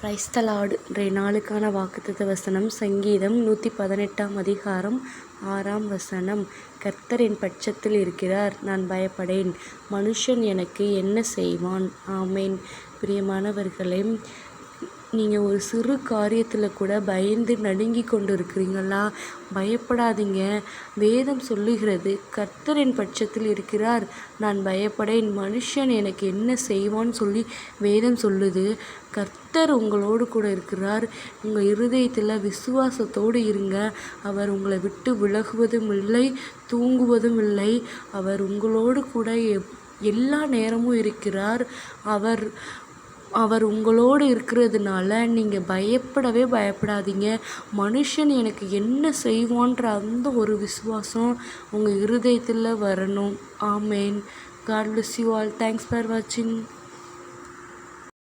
Praise the Lord. இன்றைய நாளுக்கான வாக்குத்தத்த வசனம் சங்கீதம் 118 அதிகாரம் 6 கர்த்தர் என் பட்சத்தில் இருக்கிறார், நான் பயப்படேன். மனுஷன் எனக்கு என்ன செய்வான்? ஆமேன். பிரியமானவர்களே, நீங்கள் ஒரு சிறு காரியத்தில் கூட பயந்து நடுங்கி கொண்டு இருக்கிறீங்களா? பயப்படாதீங்க. வேதம் சொல்லுகிறது, கர்த்தர் என் பட்சத்தில் இருக்கிறார், நான் பயப்படேன். மனுஷன் எனக்கு என்ன செய்வான்னு சொல்லி வேதம் சொல்லுது. கர்த்தர் உங்களோடு கூட இருக்கிறார். உங்கள் இருதயத்தில் விசுவாசத்தோடு இருங்க. அவர் உங்களை விட்டு விலகுவதும் இல்லை, தூங்குவதும் இல்லை. அவர் உங்களோடு கூட எல்லா நேரமும் இருக்கிறார். அவர் உங்களோடு இருக்கிறதுனால நீங்கள் பயப்படாதீங்க. மனுஷன் எனக்கு என்ன செய்வான்ற அந்த ஒரு விசுவாசம் உங்கள் இருதயத்தில் வரணும். ஆமேன். God bless you all. Thanks for watching.